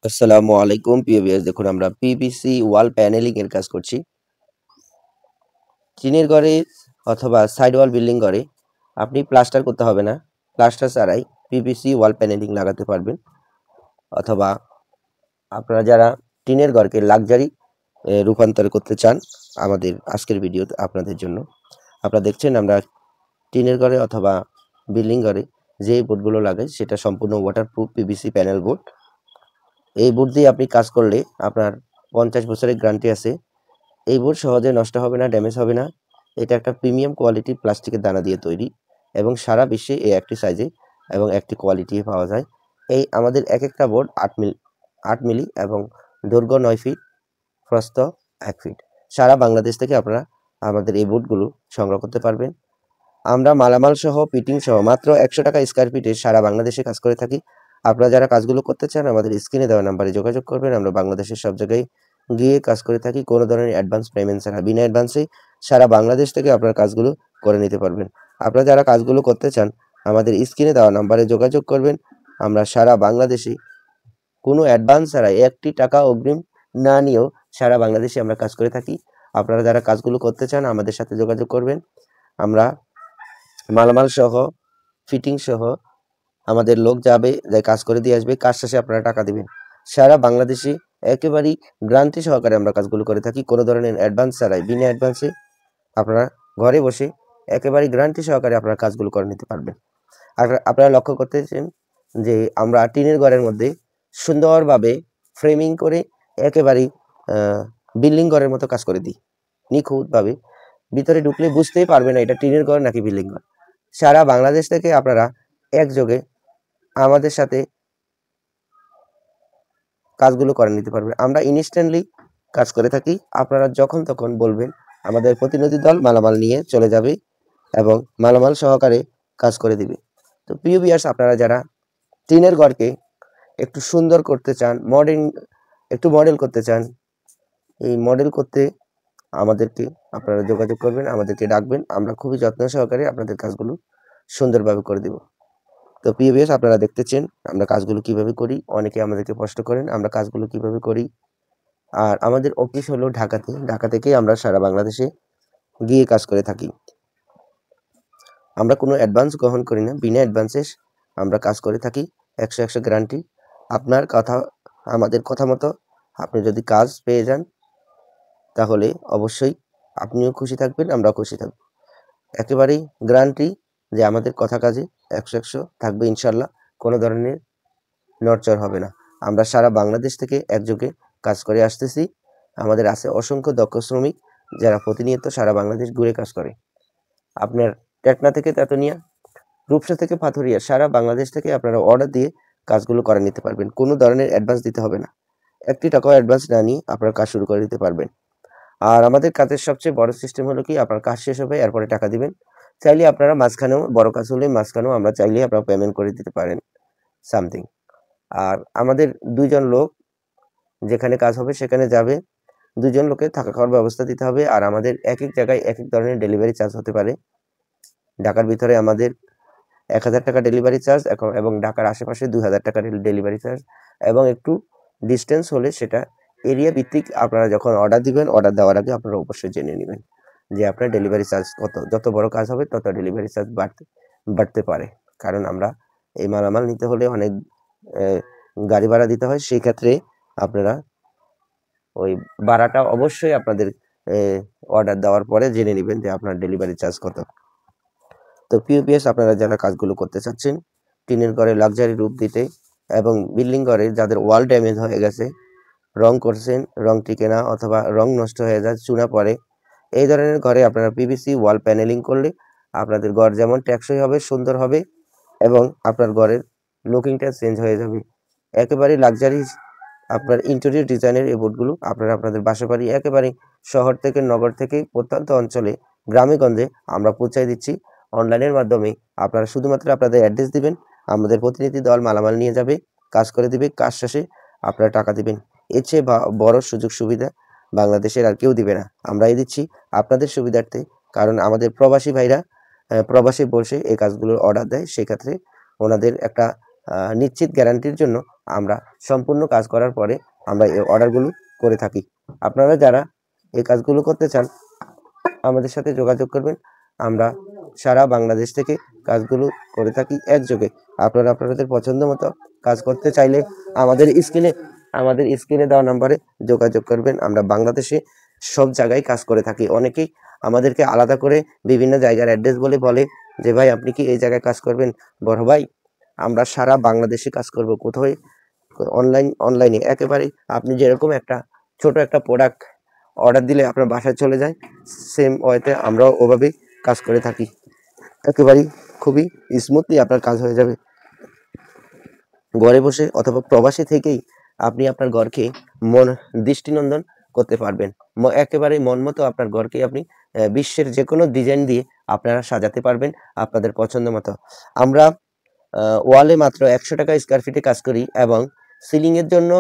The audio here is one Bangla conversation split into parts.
আসসালামু আলাইকুম প্রিয় ভিউয়ার্স, দেখুন আমরা পিভিসি ওয়াল প্যানেলিং এর কাজ করছি। টিনের ঘরে অথবা সাইড ওয়াল বিল্ডিং ঘরে আপনি প্লাস্টার করতে হবে না, প্লাস্টার ছাড়াই পিভিসি ওয়াল প্যানেলিং লাগাতে পারবেন। অথবা আপনারা যারা টিনের ঘরকে লাক্সারি রূপান্তর করতে চান, আমাদের আজকের ভিডিও আপনাদের জন্য। আপনারা দেখছেন আমরা টিনের ঘরে অথবা বিল্ডিং ঘরে যে বোর্ডগুলো লাগাই সেটা সম্পূর্ণ ওয়াটারপ্রুফ পিভিসি প্যানেল বোর্ড। এই বোর্ড দিয়ে আপনি কাজ করলে আপনার 50 বছরের গ্যারান্টি আছে। এই বোর্ড সহজে নষ্ট হবে না, ড্যামেজ হবে না। এটা একটা প্রিমিয়াম কোয়ালিটি প্লাস্টিকের দানা দিয়ে তৈরি এবং সারা বিশ্বে এই একটি সাইজে এবং একটি কোয়ালিটি পাওয়া যায়। এই আমাদের এক একটা বোর্ড 8 মিলি এবং দৈর্ঘ্য 9 ফিট, প্রস্থ 1 ফিট। সারা বাংলাদেশ থেকে আপনারা আমাদের এই বোর্ডগুলো সংগ্রহ করতে পারবেন। আমরা মালামাল সহ ফিটিং সহ মাত্র 100 টাকা স্কয়ার ফিটে সারা বাংলাদেশে কাজ করে থাকি। আপনারা যারা কাজগুলো করতে চান আমাদের স্ক্রিনে দেওয়া নাম্বারে যোগাযোগ করবেন। আমরা বাংলাদেশের সব জায়গায় গিয়ে কাজ করে থাকি, কোনো ধরনের অ্যাডভান্স পেমেন্ট ছাড়া। বিনা অ্যাডভান্সেই সারা বাংলাদেশ থেকে আপনার কাজগুলো করে নিতে পারবেন। আপনারা যারা কাজগুলো করতে চান আমাদের স্ক্রিনে দেওয়া নাম্বারে যোগাযোগ করবেন। আমরা সারা বাংলাদেশে কোনো অ্যাডভান্স ছাড়াই 1টি টাকা অগ্রিম না নিয়েও সারা বাংলাদেশে আমরা কাজ করে থাকি। আপনারা যারা কাজগুলো করতে চান আমাদের সাথে যোগাযোগ করবেন। আমরা মালামাল সহ ফিটিং সহ আমাদের লোক যাবে, কাজ করে দিয়ে আসবে। কাজ শেষে আপনারা টাকা দিবেন। সারা বাংলাদেশে একেবারেই গ্যারান্টি সহকারে আমরা কাজগুলো করে থাকি, কোনো ধরনের অ্যাডভান্স ছাড়াই। বিনা অ্যাডভান্সে আপনারা ঘরে বসে একেবারেই গ্যারান্টি সহকারে আপনারা কাজগুলো করে নিতে পারবেন। আর আপনারা লক্ষ্য করতেছেন যে আমরা টিনের ঘরের মধ্যে সুন্দরভাবে ফ্রেমিং করে একেবারেই বিল্ডিং ঘরের মতো কাজ করে দিই, নিখুঁতভাবে। ভিতরে ঢুকলে বুঝতেই পারবে না এটা টিনের ঘর নাকি বিল্ডিং ঘর। সারা বাংলাদেশ থেকে আপনারা একযোগে আমাদের সাথে কাজগুলো করে নিতে পারবেন। আমরা ইনস্ট্যান্টলি কাজ করে থাকি। আপনারা যখন তখন বলবেন, আমাদের প্রতিনিধি দল মালামাল নিয়ে চলে যাবে এবং মালামাল সহকারে কাজ করে দিবে। তো প্রিয় ভিউয়ার্স, আপনারা যারা টিনের ঘরকে একটু সুন্দর করতে চান, একটু মডেল করতে চান, এই মডেল করতে আমাদেরকে আপনারা যোগাযোগ করবেন, আমাদেরকে ডাকবেন। আমরা খুবই যত্ন সহকারে আপনাদের কাজগুলো সুন্দরভাবে করে দেব। তো প্রিয় ভিউয়ার্স, আপনারা দেখতেছেন আমরা কাজগুলো কিভাবে করি। অনেকে আমাদেরকে প্রশ্ন করেন আমরা কাজগুলো কিভাবে করি। আর আমাদের অফিস হলো ঢাকাতে। ঢাকা থেকেই আমরা সারা বাংলাদেশে গিয়ে কাজ করে থাকি। আমরা কোনো অ্যাডভান্স গ্রহণ করি না, বিনা অ্যাডভান্সে আমরা কাজ করে থাকি। 100 গ্যারান্টি। আপনার কথা, আমাদের কথা মতো আপনি যদি কাজ পেয়ে যান তাহলে অবশ্যই আপনিও খুশি থাকবেন, আমরাও খুশি থাকব। একেবারেই গ্যারান্টি যে আমাদের কথা কাজে 100 থাকবে ইনশাল্লাহ। কোনো ধরনের নড়চড় হবে না। আমরা সারা বাংলাদেশ থেকে একযোগে কাজ করে আসতেছি। আমাদের আছে অসংখ্য দক্ষ শ্রমিক যারা প্রতিনিয়ত সারা বাংলাদেশ ঘুরে কাজ করে। আপনার টেকনা থেকে তেতুলিয়া, রূপসা থেকে পাথুরিয়া, সারা বাংলাদেশ থেকে আপনারা অর্ডার দিয়ে কাজগুলো করে নিতে পারবেন। কোনো ধরনের অ্যাডভান্স দিতে হবে না। 1টি টাকাও অ্যাডভান্স না নিয়ে আপনারা কাজ শুরু করে দিতে পারবেন। আর আমাদের কাজের সবচেয়ে বড় সিস্টেম হলো কি, আপনার কাজ শেষ হবে এরপরে টাকা দিবেন। চাইলে আপনারা মাঝখানেও, বড় কাজ হলে মাঝখানেও আমরা চাইলে আপনারা পেমেন্ট করে দিতে পারেন সামথিং। আর আমাদের 2 জন লোক যেখানে কাজ হবে সেখানে যাবে। 2 জন লোকের থাকা খাওয়ার ব্যবস্থা দিতে হবে। আর আমাদের এক এক জায়গায় এক এক ধরনের ডেলিভারি চার্জ হতে পারে। ঢাকার ভিতরে আমাদের 1000 টাকা ডেলিভারি চার্জ এবং ঢাকার আশেপাশে 2000 টাকা ডেলিভারি চার্জ, এবং একটু ডিস্টেন্স হলে সেটা এরিয়া ভিত্তিক। আপনারা যখন অর্ডার দিবেন, অর্ডার দেওয়ার আগে আপনারা অবশ্যই জেনে নেবেন যে আপনার ডেলিভারি চার্জ কত। যত বড় কাজ হবে তত ডেলিভারি চার্জ বাড়তে পারে। কারণ আমরা এই মালামাল নিতে হলে অনেক গাড়ি ভাড়া দিতে হয়। সেই ক্ষেত্রে আপনারা ওই ভাড়াটা অবশ্যই আপনাদের অর্ডার দেওয়ার পরে জেনে নেবেন যে আপনার ডেলিভারি চার্জ কত। তো প্রিয় ভিউয়ার্স, আপনারা যারা কাজগুলো করতে চাচ্ছেন টিনের ঘরে লাক্সারি রূপ দিতে, এবং বিল্ডিং ঘরে যাদের ওয়াল ড্যামেজ হয়ে গেছে, রং করছেন, রং টিকে না অথবা রং নষ্ট হয়ে যায়, চুনা পড়ে, এই ধরনের ঘরে আপনারা পিভিসি ওয়াল প্যানেলিং করলে আপনাদের ঘর যেমন টেকসই হবে, সুন্দর হবে, এবং আপনার ঘরের লুকিংটা চেঞ্জ হয়ে যাবে। একেবারে লাক্সারি আপনার ইন্টেরিয়র ডিজাইনের এই বোর্ডগুলো আপনারা আপনাদের বাসা বাড়ি, একেবারে শহর থেকে, নগর থেকে, প্রত্যন্ত অঞ্চলে, গ্রামে গঞ্জে আমরা পৌঁছায় দিচ্ছি অনলাইনের মাধ্যমে। আপনারা শুধুমাত্র আপনাদের অ্যাড্রেস দিবেন, আমাদের প্রতিনিধি দল মালামাল নিয়ে যাবে, কাজ করে দিবে। কাজ শেষে আপনারা টাকা দিবেন। এর চেয়ে বড় সুযোগ সুবিধা বাংলাদেশের আর কেউ দিবে না, আমরাই দিচ্ছি আপনাদের সুবিধার্থে। কারণ আমাদের প্রবাসী ভাইরা প্রবাসে বসে এই কাজগুলোর অর্ডার দেয়, সেক্ষেত্রে ওনাদের একটা নিশ্চিত গ্যারান্টির জন্য আমরা সম্পূর্ণ কাজ করার পরে আমরা এই অর্ডারগুলো করে থাকি। আপনারা যারা এই কাজগুলো করতে চান আমাদের সাথে যোগাযোগ করবেন। আমরা সারা বাংলাদেশ থেকে কাজগুলো করে থাকি একযোগে। আপনারা আপনাদের পছন্দ মতো কাজ করতে চাইলে আমাদের স্ক্রিনে দেওয়া নাম্বারে যোগাযোগ করবেন। আমরা বাংলাদেশে সব জায়গায় কাজ করে থাকি। অনেকেই আমাদেরকে আলাদা করে বিভিন্ন জায়গার অ্যাড্রেস বলে যে ভাই আপনি কি এই জায়গায় কাজ করবেন? বড় ভাই আমরা সারা বাংলাদেশে কাজ করব। কোথায়? অনলাইনে একেবারে আপনি যেরকম একটা ছোট একটা প্রোডাক্ট অর্ডার দিলে আপনার বাসায় চলে যায়, সেম ওয়েতে আমরাও ওভাবেই কাজ করে থাকি। একেবারেই খুবই স্মুথলি আপনার কাজ হয়ে যাবে। ঘরে বসে অথবা প্রবাসী থেকেই আপনি আপনার ঘরকে দৃষ্টিনন্দন করতে পারবেন। একেবারে মন মতো আপনার ঘরকে আপনি বিশ্বের যে কোনো ডিজাইন দিয়ে আপনারা সাজাতে পারবেন আপনাদের পছন্দ মতো। আমরা ওয়ালে মাত্র 100 টাকা স্কয়ার ফিটে কাজ করি এবং সিলিং এর জন্য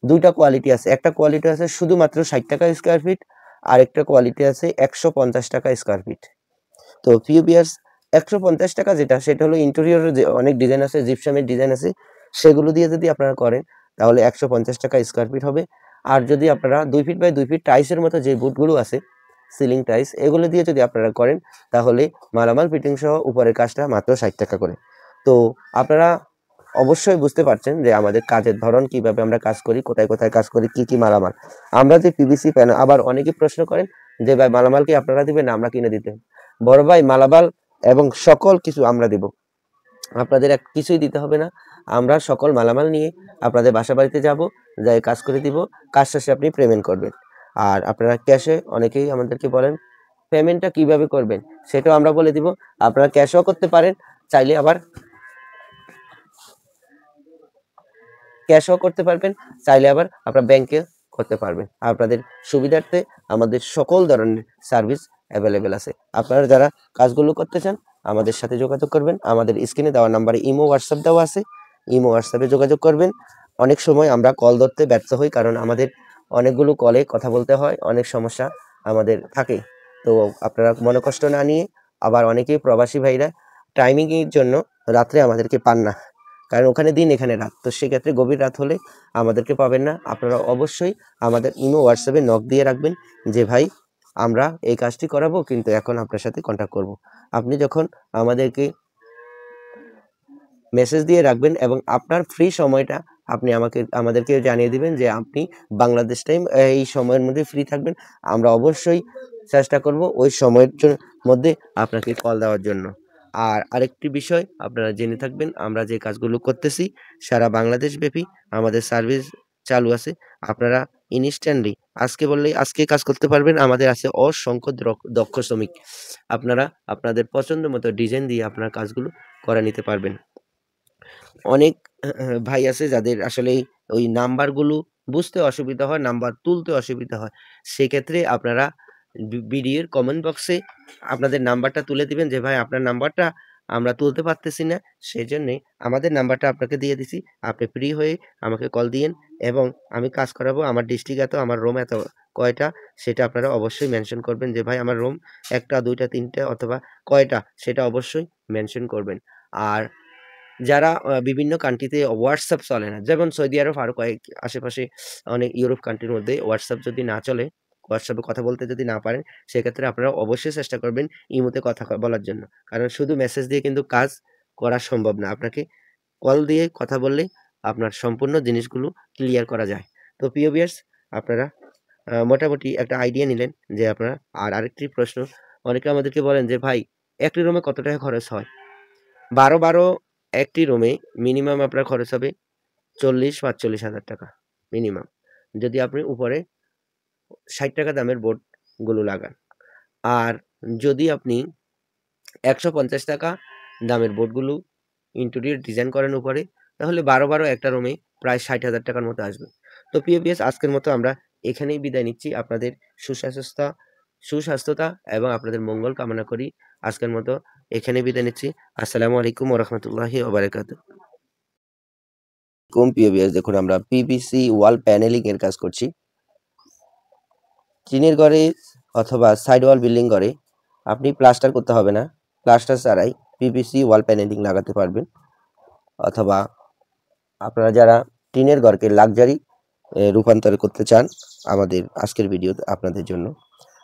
দুইটা কোয়ালিটি আছে। একটা কোয়ালিটি আছে শুধুমাত্র 60 টাকা স্কয়ার ফিট, আর একটা কোয়ালিটি আছে 150 টাকা স্কয়ার ফিট। তো প্রিয় ভিউয়ার্স 150 টাকা সেটা হলো ইন্টেরিয়রের যে অনেক ডিজাইন আছে, জিপসামের ডিজাইন আছে, সেগুলো দিয়ে যদি আপনারা করেন তাহলে 150 টাকা স্কয়ার ফিট হবে। আর যদি আপনারা 2 ফিট বাই 2 ফিট টাইলসের মতো যে বুটগুলো আছে সিলিং টাইলস, এগুলো দিয়ে যদি আপনারা করেন তাহলে মালামাল ফিটিং সহ উপরের কাজটা মাত্র 60 টাকা করে। তো আপনারা অবশ্যই বুঝতে পারছেন যে আমাদের কাজের ধরন, কিভাবে আমরা কাজ করি, কোথায় কোথায় কাজ করি, কি কি মালামাল। আমরা যে পিভিসি প্যানেল, আবার অনেকে প্রশ্ন করেন যে ভাই মালামাল কি আপনারা দিবেন না আমরা কিনে দিতে? বড় ভাই মালামাল এবং সকল কিছু আমরা দিব, আপনাদের কিছুই দিতে হবে না। আমরা সকল মালামাল নিয়ে আপনাদের বাসা বাড়িতে যাব, যাই কাজ করে দিব, কাজ শেষে আপনি পেমেন্ট করবেন। আর আপনারা ক্যাশে, অনেকেই আমাদেরকে বলেন পেমেন্টটা কিভাবে করবেন, সেটাও আমরা বলে দিব। আপনারা ক্যাশও করতে পারেন, চাইলে আবার ক্যাশও করতে পারবেন, চাইলে আবার আপনার ব্যাংকে করতে পারবেন। আপনাদের সুবিধার্থে আমাদের সকল ধরনের সার্ভিস অ্যাভেলেবেল আছে। আপনারা যারা কাজগুলো করতে চান আমাদের সাথে যোগাযোগ করবেন। আমাদের স্ক্রিনে দেওয়া নাম্বারে ইমো হোয়াটসঅ্যাপ দেওয়া আছে, ইমো হোয়াটসঅ্যাপে যোগাযোগ করবেন। অনেক সময় আমরা কল ধরতে ব্যর্থ হই, কারণ আমাদের অনেকগুলো কলে কথা বলতে হয়, অনেক সমস্যা আমাদের থাকে। তো আপনারা মনে কষ্ট না নিয়ে, আবার অনেকেই প্রবাসী ভাইরা টাইমিংয়ের জন্য রাত্রে আমাদেরকে পান না, কারণ ওখানে দিন এখানে রাত, তো সেক্ষেত্রে গভীর রাত হলে আমাদেরকে পাবেন না। আপনারা অবশ্যই আমাদের ইমো হোয়াটসঅ্যাপে নক দিয়ে রাখবেন যে ভাই আমরা এই কাজটি করাবো, কিন্তু এখন আপনার সাথে কন্ট্যাক্ট করব। আপনি যখন আমাদেরকে মেসেজ দিয়ে রাখবেন এবং আপনার ফ্রি সময়টা আপনি আমাদেরকে জানিয়ে দিবেন যে আপনি বাংলাদেশ টাইম এই সময়ের মধ্যে ফ্রি থাকবেন, আমরা অবশ্যই চেষ্টা করব ওই সময়ের মধ্যে আপনাকে কল দেওয়ার জন্য। আর আরেকটি বিষয় আপনারা জেনে থাকবেন, আমরা যে কাজগুলো করতেছি সারা বাংলাদেশ ব্যাপী আমাদের সার্ভিস চালু আছে। আপনারা ইনস্ট্যান্টলি আজকে বললেই আজকে কাজ করতে পারবেন। আমাদের আছে অসংখ্য দক্ষ শ্রমিক, আপনারা আপনাদের পছন্দ মতো ডিজাইন দিয়ে আপনার কাজগুলো করে নিতে পারবেন। অনেক ভাই আছে যাদের আসলে ওই নাম্বারগুলো বুঝতে অসুবিধা হয়, নাম্বার তুলতে অসুবিধা হয়। সেক্ষেত্রে আপনারা ভিডিওর কমেন্ট বক্সে আপনাদের নাম্বারটা তুলে দিবেন যে ভাই আপনার নাম্বারটা আমরা তুলতে পারতেছি না, সেই জন্যে আমাদের নাম্বারটা আপনাকে দিয়ে দিছি। আপনি ফ্রি হয়ে আমাকে কল দিয়েন এবং আমি কাজ করাবো। আমার ডিস্ট্রিক্ট এত, আমার রুম এত কয়টা, সেটা আপনারা অবশ্যই মেনশন করবেন যে ভাই আমার রুম 1টা 2টা 3টা অথবা কয়টা, সেটা অবশ্যই মেনশন করবেন। আর যারা বিভিন্ন কান্ট্রিতে হোয়াটসঅ্যাপ চলে না, যেমন সৌদি আরব, আরো কয়েক আশেপাশে অনেক ইউরোপ কান্ট্রির মধ্যে হোয়াটসঅ্যাপ যদি না চলে, হোয়াটসঅ্যাপে কথা বলতে যদি না পারেন, সেক্ষেত্রে আপনারা অবশ্যই চেষ্টা করবেন ইমোতে কথা বলার জন্য। কারণ শুধু মেসেজ দিয়ে কিন্তু কাজ করা সম্ভব না, আপনাকে কল দিয়ে কথা বললে আপনার সম্পূর্ণ জিনিসগুলো ক্লিয়ার করা যায়। তো প্রিয় ভিউয়ার্স, আপনারা মোটামুটি একটা আইডিয়া নিলেন যে আপনারা। আর আরেকটি প্রশ্ন, অনেকে আমাদেরকে বলেন যে ভাই একটি রুমে কত টাকা খরচ হয়? 12 একটি রুমে মিনিমাম আপনার খরচ হবে 40-45 হাজার টাকা মিনিমাম, যদি আপনি উপরে 60 টাকা দামের বোর্ডগুলো লাগান। আর যদি আপনি 150 টাকা দামের বোর্ডগুলো ইন্টেরিয়র ডিজাইন করেন উপরে, তাহলে 12 একটা রুমে প্রায় 60,000 টাকার মতো আসবে। তো প্রিয় ভিউয়ার্স, আজকের মতো আমরা এখানেই বিদায় নিচ্ছি। আপনাদের সুস্বাস্থ্যতা এবং আপনাদের মঙ্গল কামনা করি। আজকের মতো এখানেই বিদায় নিচ্ছি। আসসালামু আলাইকুম ওয়া রাহমাতুল্লাহি ওয়া বারাকাতুহু। প্রিয় ভিউয়ার্স, দেখুন আমরা পিভিসি ওয়াল প্যানেলিং এর কাজ করছি। টিনের ঘরে অথবা সাইড ওয়াল বিল্ডিং ঘরে আপনি প্লাস্টার করতে হবে না, প্লাস্টার ছাড়াই পিভিসি ওয়াল প্যানেলিং লাগাতে পারবেন। অথবা আপনারা যারা টিনের ঘরকে লাক্সারি রূপান্তর করতে চান, আমাদের আজকের ভিডিও আপনাদের জন্য।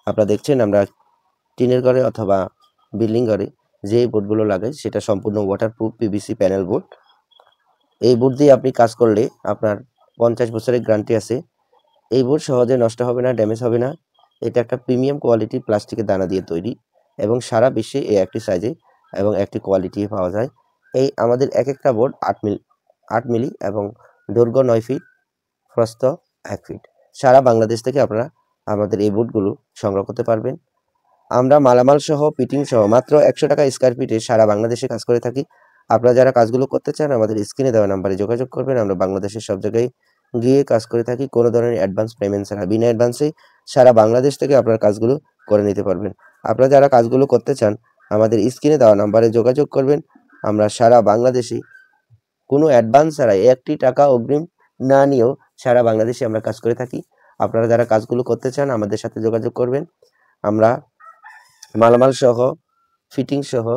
আপনারা দেখছেন আমরা টিনের ঘরে অথবা বিল্ডিং ঘরে যে বোর্ডগুলো লাগাই সেটা সম্পূর্ণ ওয়াটারপ্রুফ পিভিসি প্যানেল বোর্ড। এই বোর্ড দিয়ে আপনি কাজ করলে আপনার 50 বছরের গ্যারান্টি আছে। এই বোর্ড সহজে নষ্ট হবে না, ড্যামেজ হবে না। এটা একটা প্রিমিয়াম কোয়ালিটি প্লাস্টিকের দানা দিয়ে তৈরি এবং সারা বিশ্বে এই একটি সাইজে এবং একটি কোয়ালিটি পাওয়া যায়। এই আমাদের এক একটা বোর্ড 8 মিলি এবং দৈর্ঘ্য 9 ফিট, প্রস্থ 1 ফিট। সারা বাংলাদেশ থেকে আপনারা আমাদের এই বোর্ডগুলো সংগ্রহ করতে পারবেন। আমরা মালামাল সহ ফিটিং সহ মাত্র 100 টাকা স্কয়ার ফিটে সারা বাংলাদেশে কাজ করে থাকি। আপনারা যারা কাজগুলো করতে চান আমাদের স্ক্রিনে দেওয়া নাম্বারে যোগাযোগ করবেন। আমরা বাংলাদেশের সব জায়গায় গিয়ে কাজ করে থাকি কোনো ধরনের অ্যাডভান্স পেমেন্ট ছাড়া। বিনা অ্যাডভান্সেই সারা বাংলাদেশ থেকে আপনার কাজগুলো করে নিতে পারবেন। আপনারা যারা কাজগুলো করতে চান আমাদের স্ক্রিনে দেওয়া নাম্বারে যোগাযোগ করবেন। আমরা সারা বাংলাদেশে কোনো অ্যাডভান্স ছাড়াই 1টি টাকা অগ্রিম না নিয়েও সারা বাংলাদেশে আমরা কাজ করে থাকি। আপনারা যারা কাজগুলো করতে চান আমাদের সাথে যোগাযোগ করবেন। আমরা মালামাল সহ ফিটিং সহ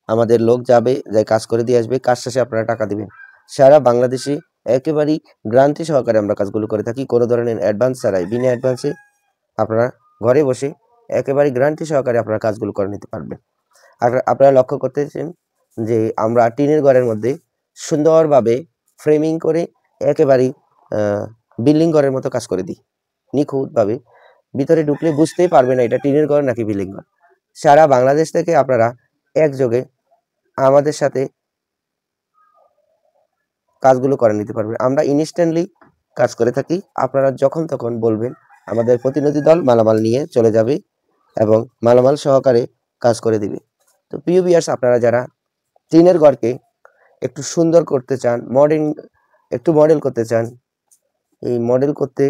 আমাদের লোক যাবে, যাই কাজ করে দিয়ে আসবে। কাজ শেষে আপনারা টাকা দিবেন। সারা বাংলাদেশে একেবারেই গ্যারান্টি সহকারে আমরা কাজগুলো করে থাকি কোনো ধরনের অ্যাডভান্স ছাড়াই। বিনা অ্যাডভান্সে আপনারা ঘরে বসে একেবারে গ্যারান্টি সহকারে আপনারা কাজগুলো করে নিতে পারবেন। আর আপনারা লক্ষ্য করতেছেন যে আমরা টিনের ঘরের মধ্যে সুন্দরভাবে ফ্রেমিং করে একেবারেই বিল্ডিং ঘরের মতো কাজ করে দিই নিখুঁতভাবে। ভিতরে ঢুকলে বুঝতেই পারবে না এটা টিনের ঘর নাকি বিল্ডিং ঘর। সারা বাংলাদেশ থেকে আপনারা একযোগে আমাদের সাথে কাজগুলো করে নিতে পারবেন। আমরা ইনস্ট্যান্টলি কাজ করে থাকি। আপনারা যখন তখন বলবেন আমাদের প্রতিনিধি দল মালামাল নিয়ে চলে যাবে এবং মালামাল সহকারে কাজ করে দিবে। তো প্রিয় ভিউয়ার্স, আপনারা যারা টিনের ঘরকে একটু সুন্দর করতে চান, একটু মডেল করতে চান, এই মডেল করতে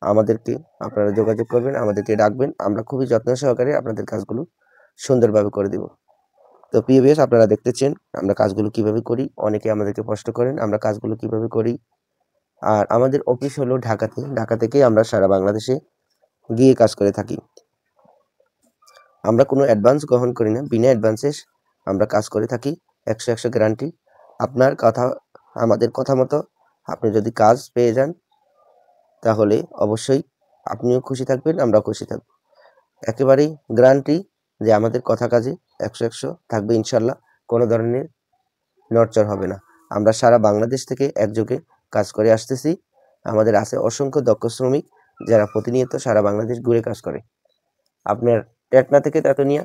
আমাদেরকে আপনারা যোগাযোগ করবেন, আমাদেরকে ডাকবেন। আমরা খুবই যত্ন সহকারে আপনাদের কাজগুলো সুন্দরভাবে করে দেব। তো প্রিয় ভিউয়ার্স, আপনারা দেখতেছেন আমরা কাজগুলো কিভাবে করি। অনেকে আমাদেরকে প্রশ্ন করেন আমরা কাজগুলো কিভাবে করি। আর আমাদের অফিস হলো ঢাকাতে। ঢাকা থেকেই আমরা সারা বাংলাদেশে গিয়ে কাজ করে থাকি। আমরা কোনো অ্যাডভান্স গ্রহণ করি না। বিনা অ্যাডভান্সে আমরা কাজ করে থাকি। 100 গ্যারান্টি। আপনার কথা আমাদের কথা মতো আপনি যদি কাজ পেয়ে যান তাহলে অবশ্যই আপনিও খুশি থাকবেন, আমরাও খুশি থাকব। একেবারেই গ্যারান্টি যে আমাদের কথা কাজে 100 থাকবে ইনশাল্লাহ। কোনো ধরনের নড়চড় হবে না। আমরা সারা বাংলাদেশ থেকে একযোগে কাজ করে আসতেছি। আমাদের আছে অসংখ্য দক্ষ শ্রমিক যারা প্রতিনিয়ত সারা বাংলাদেশ ঘুরে কাজ করে। আপনার টেকনা থেকে তাতনিয়া,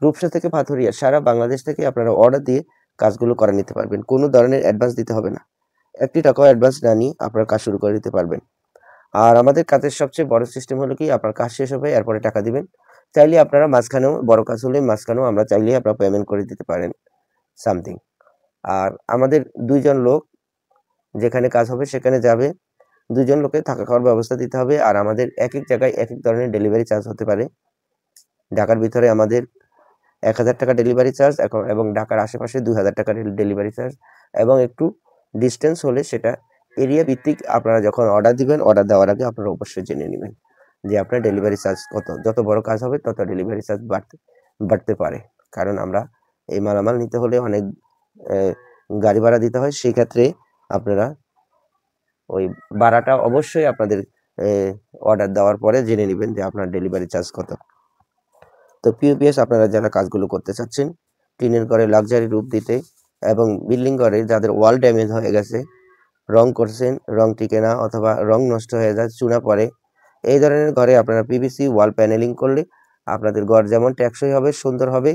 রূপসা থেকে পাথুরিয়া, সারা বাংলাদেশ থেকে আপনারা অর্ডার দিয়ে কাজগুলো করে নিতে পারবেন। কোনো ধরনের অ্যাডভান্স দিতে হবে না। 1টি টাকাও অ্যাডভান্স না নিয়ে আপনারা কাজ শুরু করে দিতে পারবেন। আর আমাদের কাজের সবচেয়ে বড় সিস্টেম হলো কি আপনার কাজ শেষ হবে এরপরে টাকা দিবেন। চাইলে আপনারা মাঝখানেও বড় কাজ হলে মাঝখানেও আমরা চাইলে আপনারা পেমেন্ট করে দিতে পারেন সামথিং। আর আমাদের 2 জন লোক যেখানে কাজ হবে সেখানে যাবে। 2 জন লোকের থাকা খাওয়ার ব্যবস্থা দিতে হবে। আর আমাদের এক এক জায়গায় এক এক ধরনের ডেলিভারি চার্জ হতে পারে। ঢাকার ভিতরে আমাদের 1000 টাকা ডেলিভারি চার্জ এবং ঢাকার আশেপাশে 2000 টাকা ডেলিভারি চার্জ এবং একটু ডিস্টেন্স হলে সেটা এরিয়া ভিত্তিক। আপনারা যখন অর্ডার দিবেন অর্ডার দেওয়ার আগে আপনারা অবশ্যই জেনে নেবেন যে আপনার ডেলিভারি চার্জ কত। যত বড় কাজ হবে তত ডেলিভারি চার্জ বাড়তে পারে। কারণ আমরা এই মালামাল নিতে হলে অনেক গাড়ি ভাড়া দিতে হয়। সেই ক্ষেত্রে আপনারা ওই ভাড়াটা অবশ্যই আপনাদের অর্ডার দেওয়ার পরে জেনে নেবেন যে আপনার ডেলিভারি চার্জ কত। তো প্রিয় ভিউয়ার্স, আপনারা যারা কাজগুলো করতে চাচ্ছেন টিনের ঘরে লাক্সারি রূপ দিতে এবং বিল্ডিং ঘরে যাদের ওয়াল ড্যামেজ হয়ে গেছে, রং করছেন, রং টিকে না অথবা রং নষ্ট হয়ে যায়, চুনা পড়ে, এই ধরনের ঘরে আপনারা পিভিসি ওয়াল প্যানেলিং করলে আপনাদের ঘর যেমন টেকসই হবে, সুন্দর হবে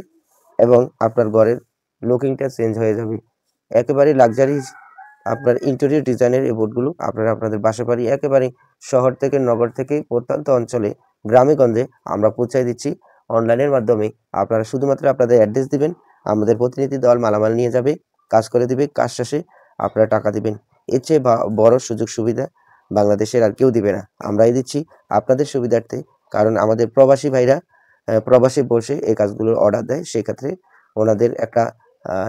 এবং আপনার ঘরের লুকিংটা চেঞ্জ হয়ে যাবে। একেবারে লাক্সারি আপনার ইন্টেরিয়র ডিজাইনের এই বোর্ডগুলো আপনারা আপনাদের বাসা বাড়ি একেবারে শহর থেকে, নগর থেকে, প্রত্যন্ত অঞ্চলে, গ্রামে গঞ্জে আমরা পৌঁছায় দিচ্ছি অনলাইনের মাধ্যমে। আপনারা শুধুমাত্র আপনাদের অ্যাড্রেস দিবেন, আমাদের প্রতিনিধি দল মালামাল নিয়ে যাবে, কাজ করে দিবে। কাজ শেষে আপনারা টাকা দিবেন। এর চেয়ে বড় সুযোগ সুবিধা বাংলাদেশের আর কেউ দিবে না, আমরাই দিচ্ছি আপনাদের সুবিধার্থে। কারণ আমাদের প্রবাসী ভাইরা প্রবাসে বসে এই কাজগুলোর অর্ডার দেয়। সেক্ষেত্রে ওনাদের একটা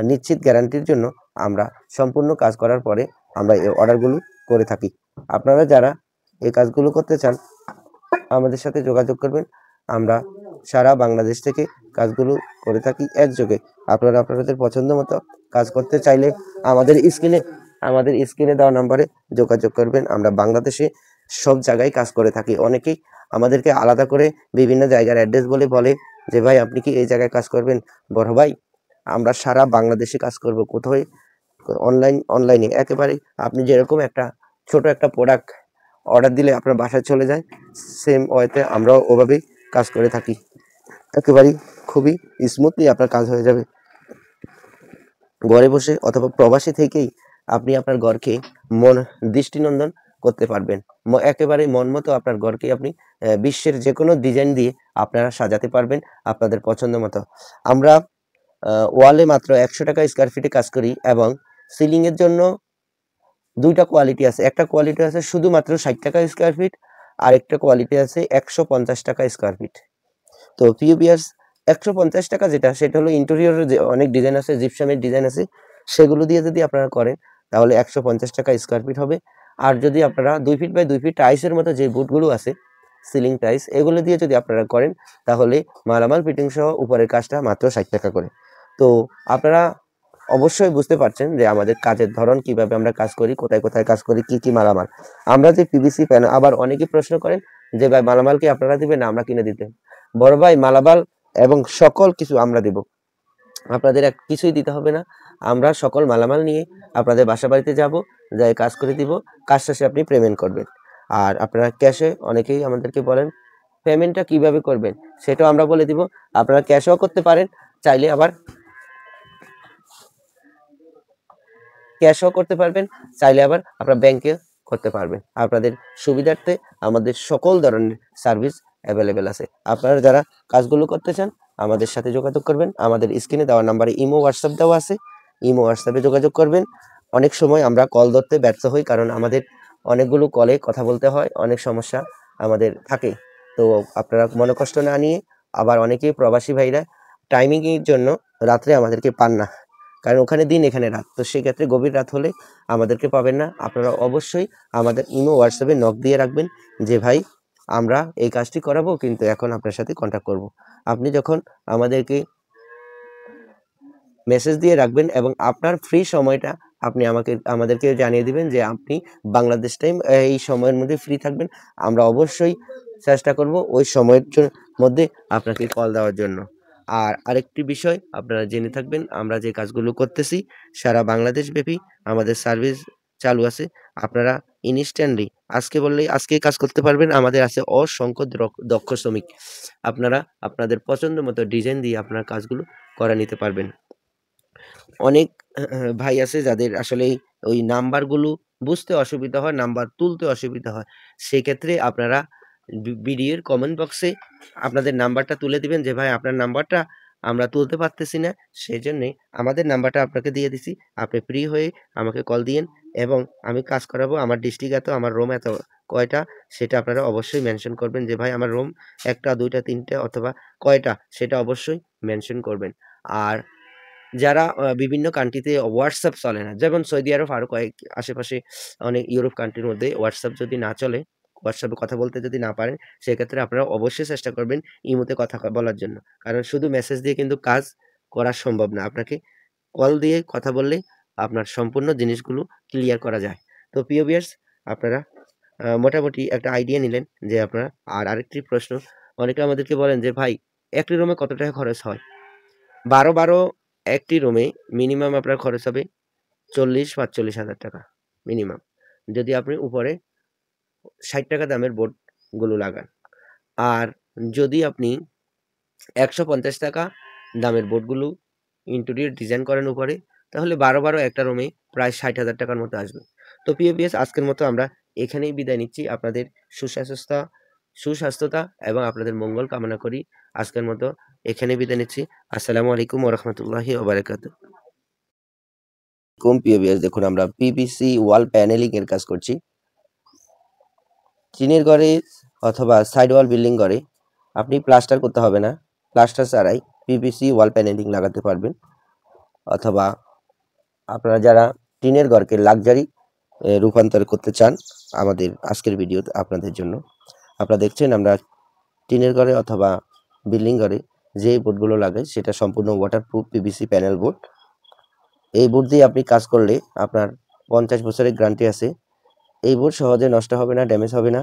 নিশ্চিত গ্যারান্টির জন্য আমরা সম্পূর্ণ কাজ করার পরে আমরা এই অর্ডারগুলো করে থাকি। আপনারা যারা এই কাজগুলো করতে চান আমাদের সাথে যোগাযোগ করবেন। আমরা সারা বাংলাদেশ থেকে কাজগুলো করে থাকি একযোগে। আপনারা আপনাদের পছন্দ মতো কাজ করতে চাইলে আমাদের স্ক্রিনে আমাদের স্ক্রিনে দেওয়া নম্বরে যোগাযোগ করবেন। আমরা বাংলাদেশে সব জায়গায় কাজ করে থাকি। অনেকেই আমাদেরকে আলাদা করে বিভিন্ন জায়গার অ্যাড্রেস বলে যে ভাই আপনি কি এই জায়গায় কাজ করবেন? বড় ভাই, আমরা সারা বাংলাদেশে কাজ করব। কোথায়? অনলাইনে একেবারে আপনি যেরকম ছোট একটা প্রোডাক্ট অর্ডার দিলে আপনার বাসায় চলে যায়, সেম ওয়েতে আমরাও ওভাবেই কাজ করে থাকি। একেবারেই খুবই স্মুথলি আপনার কাজ হয়ে যাবে। ঘরে বসে অথবা প্রবাসী থেকেই আপনি আপনার ঘরকে দৃষ্টিনন্দন করতে পারবেন। একেবারে মন মতো আপনার ঘরকে আপনি বিশ্বের যে কোনো ডিজাইন দিয়ে আপনারা সাজাতে পারবেন আপনাদের পছন্দ মতো। আমরা ওয়ালে মাত্র 100 টাকা স্কোয়ার ফিটে কাজ করি এবং সিলিংয়ের জন্য দুইটা কোয়ালিটি আছে। একটা কোয়ালিটি আছে শুধুমাত্র 60 টাকা স্কোয়ার ফিট, আর একটা কোয়ালিটি আছে 150 টাকা স্কোয়ার ফিট। তো প্রিয় ভিউয়ার্স, 150 টাকা সেটা হলো ইন্টেরিয়রের যে অনেক ডিজাইন আছে, জিপসামের ডিজাইন আছে, সেগুলো দিয়ে যদি আপনারা করেন তাহলে 150 টাকা স্কোয়ার ফিট হবে। আর যদি আপনারা 2 ফিট বাই 2 ফিট টাইলসের মতো যে বুটগুলো আছে, সিলিং টাইলস, এগুলো দিয়ে যদি আপনারা করেন তাহলে মালামাল ফিটিং সহ উপরের কাজটা মাত্র 60 টাকা করে। তো আপনারা অবশ্যই বুঝতে পারছেন যে আমাদের কাজের ধরন, কিভাবে আমরা কাজ করি, কোথায় কোথায় কাজ করি, কি কি মালামাল আমরা যে পিভিসি প্যানেল। আবার অনেকেই প্রশ্ন করেন যে ভাই মালামাল কি আপনারা দিবেন না আমরা কিনে দিতে? বড় ভাই, মালামাল এবং সকল কিছু আমরা দেব, আপনাদের কিছুই দিতে হবে না। আমরা সকল মালামাল নিয়ে আপনাদের বাসা বাড়িতে যাব, যাই কাজ করে দিব, কাজ শেষে আপনি পেমেন্ট করবেন। আর আপনারা ক্যাশে, অনেকেই আমাদেরকে বলেন পেমেন্টটা কিভাবে করবেন, সেটাও আমরা বলে দিব। আপনারা ক্যাশও করতে পারেন, চাইলে আবার ক্যাশও করতে পারবেন, চাইলে আবার আপনারা ব্যাংকে করতে পারবেন। আপনাদের সুবিধার্থে আমাদের সকল ধরনের সার্ভিস অ্যাভেলেবেল আছে। আপনারা যারা কাজগুলো করতে চান আমাদের সাথে যোগাযোগ করবেন। আমাদের স্ক্রিনে দেওয়া নাম্বারে ইমো হোয়াটসঅ্যাপ দেওয়া আছে, ইমো হোয়াটসঅ্যাপে যোগাযোগ করবেন। অনেক সময় আমরা কল ধরতে ব্যর্থ হই, কারণ আমাদের অনেকগুলো কলে কথা বলতে হয়, অনেক সমস্যা আমাদের থাকে। তো আপনারা মনে কষ্ট না নিয়ে, আবার অনেকেই প্রবাসী ভাইরা টাইমিংয়ের জন্য রাত্রে আমাদেরকে পান না, কারণ ওখানে দিন এখানে রাত, তো সেক্ষেত্রে গভীর রাত হলে আমাদেরকে পাবেন না। আপনারা অবশ্যই আমাদের ইমো হোয়াটসঅ্যাপে নক দিয়ে রাখবেন যে ভাই আমরা এই কাজটি করাবো, কিন্তু এখন আপনার সাথে কন্ট্যাক্ট করব। আপনি যখন আমাদেরকে মেসেজ দিয়ে রাখবেন এবং আপনার ফ্রি সময়টা আপনি আমাদেরকে জানিয়ে দিবেন যে আপনি বাংলাদেশ টাইম এই সময়ের মধ্যে ফ্রি থাকবেন, আমরা অবশ্যই চেষ্টা করব ওই সময়ের মধ্যে আপনাকে কল দেওয়ার জন্য। আর আরেকটি বিষয় আপনারা জেনে থাকবেন, আমরা যে কাজগুলো করতেছি সারা বাংলাদেশ ব্যাপী আমাদের সার্ভিস চালু আছে। আপনারা ইনস্ট্যান্টলি আজকে বললেই আজকেই কাজ করতে পারবেন। আমাদের আছে অসংখ্য দক্ষ শ্রমিক, আপনারা আপনাদের পছন্দ মতো ডিজাইন দিয়ে আপনার কাজগুলো করে নিতে পারবেন। অনেক ভাই আছে যাদের আসলে ওই নাম্বারগুলো বুঝতে অসুবিধা হয়, নাম্বার তুলতে অসুবিধা হয়। সেক্ষেত্রে আপনারা ভিডিওর কমেন্ট বক্সে আপনাদের নাম্বারটা তুলে দিবেন যে ভাই আপনার নাম্বারটা আমরা তুলতে পারতেছি না, সেজন্যে আমাদের নাম্বারটা আপনাকে দিয়ে দিছি। আপনি ফ্রি হয়ে আমাকে কল দিয়েন এবং আমি কাজ করাবো। আমার ডিস্ট্রিক্ট এত, আমার রুম এত কয়টা, সেটা আপনারা অবশ্যই মেনশন করবেন যে ভাই আমার রুম 1টা 2টা 3টা অথবা কয়টা, সেটা অবশ্যই মেনশন করবেন। আর যারা বিভিন্ন কান্ট্রিতে হোয়াটসঅ্যাপ চলে না, যেমন সৌদি আরব, আরো কয়েক আশেপাশে অনেক ইউরোপ কান্ট্রির মধ্যে হোয়াটসঅ্যাপ যদি না চলে, হোয়াটসঅ্যাপে কথা বলতে যদি না পারেন, সেক্ষেত্রে আপনারা অবশ্যই চেষ্টা করবেন ইমোতে কথা বলার জন্য। কারণ শুধু মেসেজ দিয়ে কিন্তু কাজ করা সম্ভব না, আপনাকে কল দিয়ে কথা বললে আপনার সম্পূর্ণ জিনিসগুলো ক্লিয়ার করা যায়। তো প্রিয় ভিউয়ার্স, আপনারা মোটামুটি একটা আইডিয়া নিলেন যে আপনারা। আর আরেকটি প্রশ্ন, অনেকে আমাদেরকে বলেন যে ভাই একটি রুমে কত টাকা খরচ হয়? 12 একটি রুমে মিনিমাম আপনার খরচ হবে 40-45 হাজার টাকা মিনিমাম, যদি আপনি উপরে 60 টাকা দামের বোর্ডগুলো লাগান। আর যদি আপনি 150 টাকা দামের বোর্ডগুলো ইন্টেরিয়র ডিজাইন করেন উপরে, তাহলে 12 একটা রুমে প্রায় 60,000 টাকার মতো আসবে। তো প্রিয় ভিউয়ার্স, আজকের মতো আমরা এখানেই বিদায় নিচ্ছি। আপনাদের সুস্বাস্থ্যতা এবং আপনাদের মঙ্গল কামনা করি। আজকের মতো এখানেই বিদায় নিচ্ছি। আসসালামু আলাইকুম ওয়া রাহমাতুল্লাহি ওয়া বারাকাতুহু। প্রিয় ভিউয়ার্স, দেখুন আমরা পিভিসি ওয়াল প্যানেলিং এর কাজ করছি। টিনের ঘরে অথবা সাইড ওয়াল বিল্ডিং ঘরে আপনি প্লাস্টার করতে হবে না, প্লাস্টার ছাড়াই পিভিসি ওয়াল প্যানেলিং লাগাতে পারবেন। অথবা আপনারা যারা টিনের ঘরকে লাক্সারি রূপান্তর করতে চান, আমাদের আজকের ভিডিও আপনাদের জন্য। আপনারা দেখছেন আমরা টিনের ঘরে অথবা বিল্ডিং ঘরে যে বোর্ডগুলো লাগাই সেটা সম্পূর্ণ ওয়াটারপ্রুফ পিভিসি প্যানেল বোর্ড। এই বোর্ড দিয়ে আপনি কাজ করলে আপনার 50 বছরের গ্যারান্টি আছে। এই বোর্ড সহজে নষ্ট হবে না, ড্যামেজ হবে না।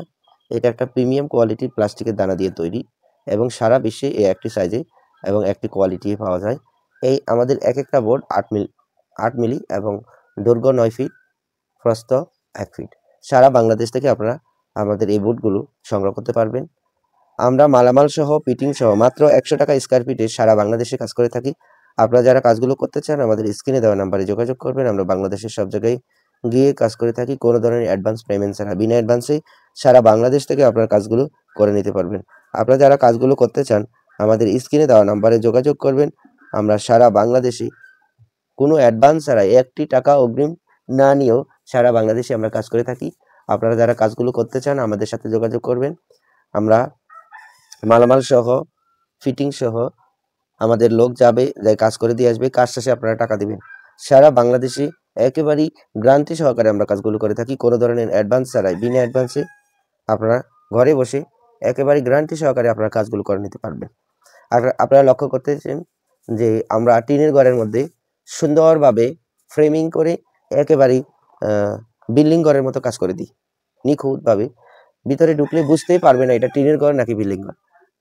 এটা একটা প্রিমিয়াম কোয়ালিটির প্লাস্টিকের দানা দিয়ে তৈরি এবং সারা বিশ্বে এই একটি সাইজে এবং একটি কোয়ালিটি পাওয়া যায়। এই আমাদের এক একটা বোর্ড 8 মিলি এবং দৈর্ঘ্য 9 ফিট, প্রস্থ 1 ফিট। সারা বাংলাদেশ থেকে আপনারা আমাদের এই বোর্ডগুলো সংগ্রহ করতে পারবেন। আমরা মালামাল সহ ফিটিং সহ মাত্র 100 টাকা স্কয়ার ফিটে সারা বাংলাদেশে কাজ করে থাকি। আপনারা যারা কাজগুলো করতে চান আমাদের স্ক্রিনে দেওয়া নাম্বারে যোগাযোগ করবেন। আমরা বাংলাদেশের সব জায়গায় গিয়ে কাজ করে থাকি কোনো ধরনের অ্যাডভান্স পেমেন্ট ছাড়া। বিনা অ্যাডভান্সে সারা বাংলাদেশ থেকে আপনার কাজগুলো করে নিতে পারবেন। আপনারা যারা কাজগুলো করতে চান আমাদের স্ক্রিনে দেওয়া নাম্বারে যোগাযোগ করবেন। আমরা সারা বাংলাদেশে কোনো অ্যাডভান্স ছাড়া 1টি টাকা অগ্রিম না নিয়েও সারা বাংলাদেশে আমরা কাজ করে থাকি। আপনারা যারা কাজগুলো করতে চান আমাদের সাথে যোগাযোগ করবেন। আমরা মালামাল সহ ফিটিং সহ আমাদের লোক যাবে, যাই কাজ করে দিয়ে আসবে। কাজ শেষে আপনারা টাকা দিবেন। সারা বাংলাদেশে একেবারেই গ্যারান্টি সহকারে আমরা কাজগুলো করে থাকি কোনো ধরনের অ্যাডভান্স ছাড়াই। বিনা অ্যাডভান্সে আপনারা ঘরে বসে একেবারে গ্যারান্টি সহকারে আপনারা কাজগুলো করে নিতে পারবেন। আর আপনারা লক্ষ্য করতেছেন যে আমরা টিনের ঘরের মধ্যে সুন্দরভাবে ফ্রেমিং করে একেবারেই বিল্ডিং ঘরের মতো কাজ করে দিই নিখুঁতভাবে। ভিতরে ঢুকলে বুঝতেই পারবে না এটা টিনের ঘর নাকি বিল্ডিং ঘর।